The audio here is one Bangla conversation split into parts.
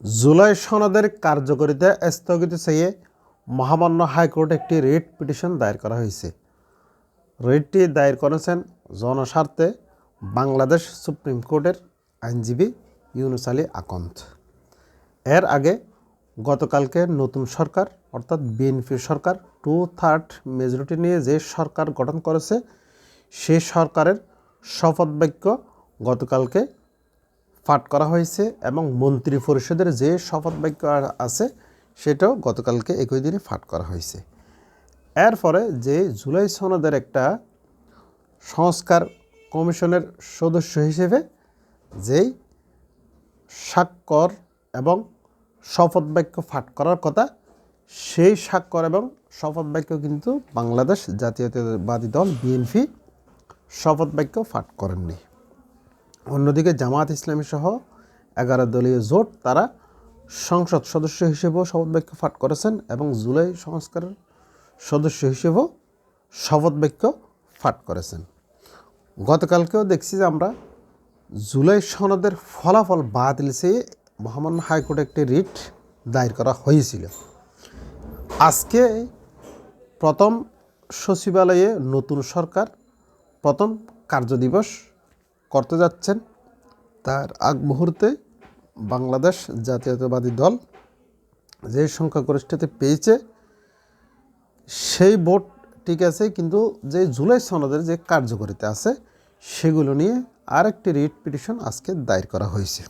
জুলাই সনদের কার্যকারিতা স্থগিত চেয়ে মহামান্য হাইকোর্টে একটি রিট পিটিশন দায়ের করা হয়েছে। রিটটি দায়ের করেছেন জনস্বার্থে বাংলাদেশ সুপ্রিম কোর্টের আইনজীবী ইউনুস আলী আকন্দ। এর আগে গতকালকে নতুন সরকার অর্থাৎ বিএনপি সরকার 2/3 মেজরিটি নিয়ে যে সরকার গঠন করেছে সেই সরকারের শপথ বাক্য গতকালকে পাঠ করা হয়েছে এবং মন্ত্রী পরিষদের যে শপথ বাক্য আছে সেটাও গতকালকে একই দিনে পাঠ করা হয়েছে। এর ফলে যে জুলাই সনদের একটা সংস্কার কমিশনের সদস্য হিসেবে যেই স্বাক্ষর এবং শপথ বাক্য পাঠ করার কথা সেই স্বাক্ষর এবং শপথ বাক্য কিন্তু বাংলাদেশ জাতীয়তাবাদী দল বিএনপি শপথ বাক্য পাঠ করেননি। অন্যদিকে জামায়াত ইসলামী সহ 11 দলীয় জোট তারা সংসদ সদস্য হিসেবেও শপথ বাক্য পাঠ করেছেন এবং জুলাই সংস্কারের সদস্য হিসেবেও শপথ বাক্য পাঠ করেছেন। গতকালকেও দেখছি যে আমরা জুলাই সনদের ফলাফল বাতিল চেয়ে মহামান্য হাইকোর্টে একটি রিট দায়ের করা হয়েছিল। আজকে প্রথম সচিবালয়ে নতুন সরকার প্রথম কার্যদিবস করতে যাচ্ছেন। তার আগ মুহূর্তে বাংলাদেশ জাতীয়তাবাদী দল যে সংখ্যাগরিষ্ঠতা পেয়েছে সেই ভোট ঠিক আছে, কিন্তু যে জুলাই সনদের যে কার্যকারিতা আছে সেগুলো নিয়ে আরেকটি রিট পিটিশন আজকে দায়ের করা হয়েছে।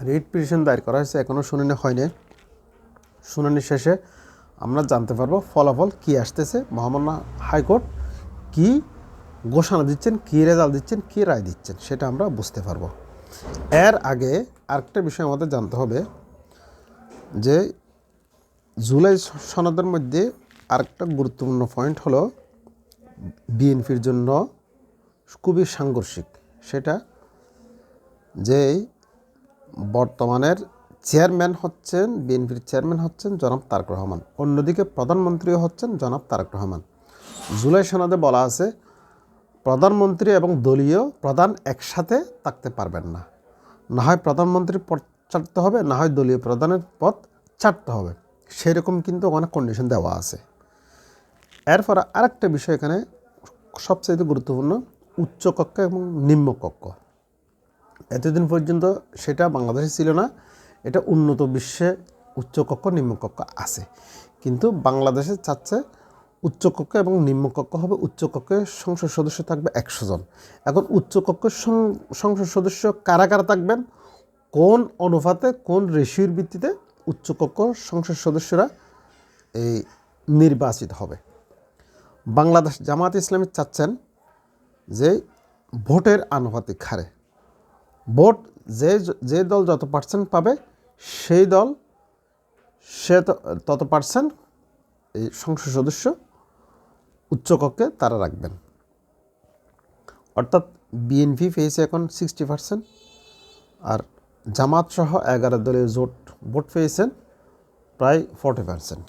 রিট পিটিশন দায়ের করা হয়েছে, এখনও শুনানি হয়নি। শুনানি শেষে আমরা জানতে পারবো ফলাফল কী আসতেছে, মহামান্য হাইকোর্ট কী ঘোষণা দিচ্ছেন, কী রেজাল্ট দিচ্ছেন, কী রায় দিচ্ছেন সেটা আমরা বুঝতে পারবো। এর আগে আরেকটা বিষয় আমাদের জানতে হবে যে জুলাই সনদের মধ্যে আরেকটা গুরুত্বপূর্ণ পয়েন্ট হলো বিএনপির জন্য খুবই সাংঘর্ষিক, সেটা যে বর্তমানের চেয়ারম্যান হচ্ছেন বিএনপির চেয়ারম্যান হচ্ছেন জনাব তারেক রহমান, অন্যদিকে প্রধানমন্ত্রীও হচ্ছেন জনাব তারেক রহমান। জুলাই সনদে বলা আছে প্রধানমন্ত্রী এবং দলীয় প্রধান একসাথে থাকতে পারবেন না, না হয় প্রধানমন্ত্রীর পদ ছাড়তে হবে, না হয় দলীয় প্রধানের পদ ছাড়তে হবে, সেরকম কিন্তু অনেক কন্ডিশন দেওয়া আছে। এরপর আরেকটা বিষয় এখানে সবচেয়ে গুরুত্বপূর্ণ, উচ্চকক্ষ এবং নিম্নকক্ষ। এতদিন পর্যন্ত সেটা বাংলাদেশে ছিল না, এটা উন্নত বিশ্বে উচ্চকক্ষ নিম্নকক্ষ আছে, কিন্তু বাংলাদেশে চাচ্ছে উচ্চকক্ষ এবং নিম্নকক্ষ হবে। উচ্চকক্ষে সংসদ সদস্য থাকবে 100 জন। এখন উচ্চকক্ষের সংসদ সদস্য কারা কারা থাকবেন, কোন অনুপাতে কোন রেশিওর ভিত্তিতে উচ্চকক্ষ সংসদ সদস্যরা এই নির্বাচিত হবে। বাংলাদেশ জামায়াত ইসলামী চাচ্ছেন যে ভোটের আনুপাতিক হারে ভোট যে দল যত পার্সেন্ট পাবে সেই দল সে তত পার্সেন্ট এই সংসদ সদস্য উচ্চকক্ষে তারা রাখবেন। অর্থাৎ বিএনপি পেয়েছে এখন 60%, আর জামাত সহ 11 দলীয় জোট ভোট পেয়েছেন প্রায় 40%।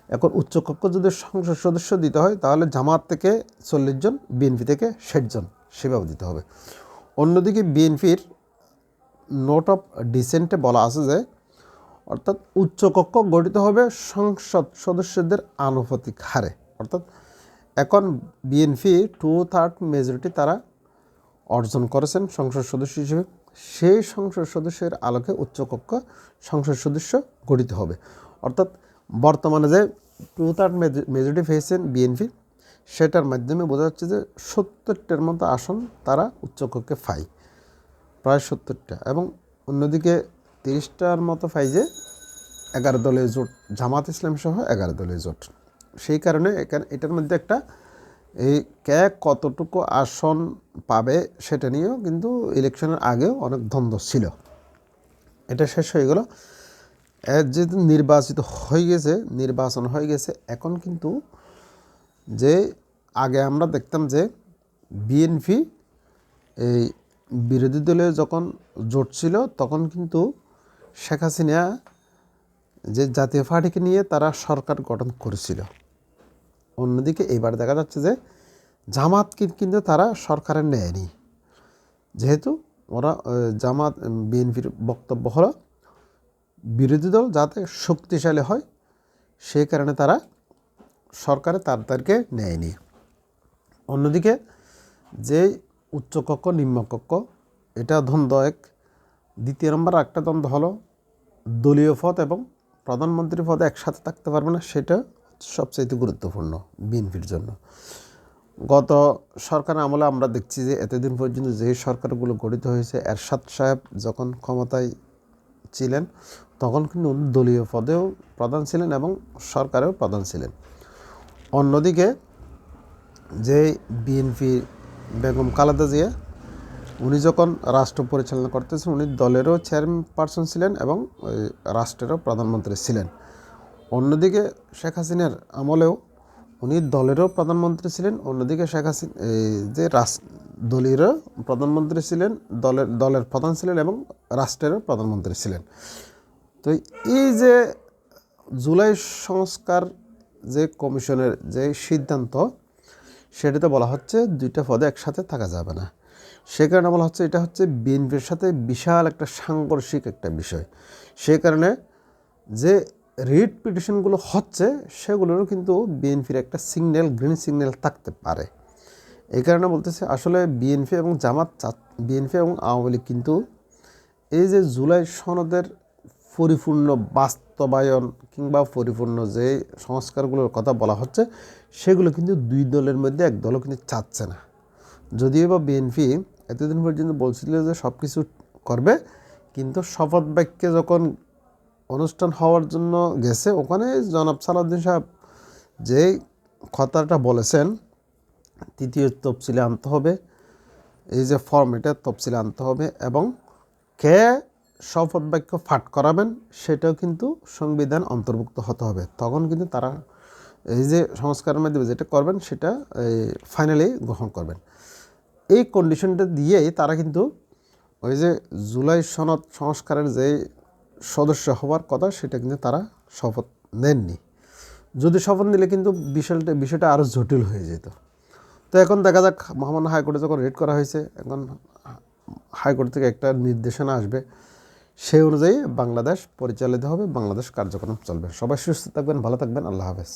এখন উচ্চকক্ষ যদি সংসদ সদস্য দিতে হয় তাহলে জামাত থেকে 40 জন, বিএনপি থেকে 60 জন সেভাবে দিতে হবে। অন্যদিকে বিএনপির নোট অফ ডিসেন্টে বলা আছে যে অর্থাৎ উচ্চকক্ষ গঠিত হবে সংসদ সদস্যদের আনুপাতিক হারে। অর্থাৎ এখন বিএনপি 2/3 মেজরিটি তারা অর্জন করেছেন সংসদ সদস্য হিসেবে, সেই সংসদ সদস্যের আলোকে উচ্চকক্ষ সংসদ সদস্য গঠিত হবে। অর্থাৎ বর্তমানে যে 2/3 মেজরিটি পেয়েছেন বিএনপি, সেটার মাধ্যমে বোঝা যাচ্ছে যে 70টার মতো আসন তারা উচ্চকক্ষে পায়, প্রায় 70টা, এবং অন্যদিকে 30টার মতো পাই যে 11 দলীয় জোট, জামাত ইসলাম সহ 11 দলীয় জোট। সেই কারণে এটার মধ্যে একটা এই কে কতটুকু আসন পাবে সেটা নিয়েও কিন্তু ইলেকশনের আগেও অনেক দ্বন্দ্ব ছিল। এটা শেষ হয়ে গেল, যেহেতু নির্বাচন হয়ে গেছে, এখন কিন্তু যে আগে আমরা দেখতাম যে বিএনপি এই বিরোধী দলে যখন জোট ছিল তখন কিন্তু শেখ হাসিনা যে জাতীয় পার্টিকে নিয়ে তারা সরকার গঠন করেছিল। অন্যদিকে এবার দেখা যাচ্ছে যে জামাতকে কিন্তু তারা সরকারে নেয়নি, যেহেতু ওরা জামাত বিএনপির বক্তব্য হলো বিরোধী দল যাতে শক্তিশালী হয় সেই কারণে তারা সরকারে তাদেরকে নেয়নি। অন্যদিকে যে উচ্চকক্ষ নিম্নকক্ষ এটা দ্বন্দ্ব এক। দ্বিতীয় নম্বর একটা দ্বন্দ্ব হলো দলীয় পদ এবং প্রধানমন্ত্রী পদে একসাথে থাকতে পারবে না, সেটা সবচাইতে গুরুত্বপূর্ণ বিএনপির জন্য। গত সরকার আমলে আমরা দেখছি যে এতদিন পর্যন্ত যে সরকারগুলো গঠিত হয়েছে, এরশাদ সাহেব যখন ক্ষমতায় ছিলেন তখন কিন্তু দলীয় পদেও প্রধান ছিলেন এবং সরকারেও প্রধান ছিলেন। অন্যদিকে যে বিএনপি বেগম খালেদা জিয়া উনি যখন রাষ্ট্র পরিচালনা করতেছেন উনি দলেরও চেয়ারপারসন ছিলেন এবং রাষ্ট্রেরও প্রধানমন্ত্রী ছিলেন। অন্যদিকে শেখ হাসিনার আমলেও উনি দলেরও প্রধানমন্ত্রী ছিলেন, অন্যদিকে শেখ হাসিনা যে দলীয়রও প্রধানমন্ত্রী ছিলেন, দলের প্রধান ছিলেন এবং রাষ্ট্রেরও প্রধানমন্ত্রী ছিলেন। তো এই যে জুলাই সংস্কার যে কমিশনের যে সিদ্ধান্ত, সেটাতে বলা হচ্ছে দুইটা পদে একসাথে থাকা যাবে না। সে কারণে বলা হচ্ছে এটা হচ্ছে বিএনপির সাথে বিশাল একটা সাংঘর্ষিক একটা বিষয়। সে কারণে যে রিট পিটিশনগুলো হচ্ছে সেগুলোরও কিন্তু বিএনপির একটা সিগন্যাল, গ্রিন সিগন্যাল থাকতে পারে। এই কারণে বলতেছে আসলে বিএনপি এবং বিএনপি এবং আওয়ামী লীগ কিন্তু এই যে জুলাই সনদের পরিপূর্ণ বাস্তবায়ন কিংবা পরিপূর্ণ যে সংস্কারগুলোর কথা বলা হচ্ছে সেগুলো কিন্তু দুই দলের মধ্যে এক দলও কিন্তু চাচ্ছে না। যদিও বা বিএনপি এতদিন পর্যন্ত বলছিল যে সব কিছু করবে, কিন্তু শপথ বাক্যে যখন অনুষ্ঠান হওয়ার জন্য গেছে ওখানে জনাব সালাউদ্দিন সাহেব যে কথাটা বলেছেন তৃতীয় তফসিলে আনতে হবে, এই যে ফর্ম এটা তফসিলে আনতে হবে এবং কে শপথ বাক্য পাঠ করাবেন সেটাও কিন্তু সংবিধান অন্তর্ভুক্ত হতে হবে। তখন কিন্তু তারা এই যে সংস্কারের মাধ্যমে যেটা করবেন সেটা ফাইনালি গ্রহণ করবেন। এই কন্ডিশনটা দিয়েই তারা কিন্তু ওই যে জুলাই সনদ সংস্কারের যে সদস্য হওয়ার কথা সেটা কিন্তু তারা শপথ নেননি। যদি শপথ নিলে কিন্তু বিষয়টা আরও জটিল হয়ে যেত। তো এখন দেখা যাক, মহামান্য হাইকোর্টে যখন রিট করা হয়েছে, এখন হাইকোর্ট থেকে একটা নির্দেশনা আসবে, সেই অনুযায়ী বাংলাদেশ পরিচালিত হবে, বাংলাদেশ কার্যক্রম চলবে। সবাই সুস্থ থাকবেন, ভালো থাকবেন, আল্লাহ হাফেজ।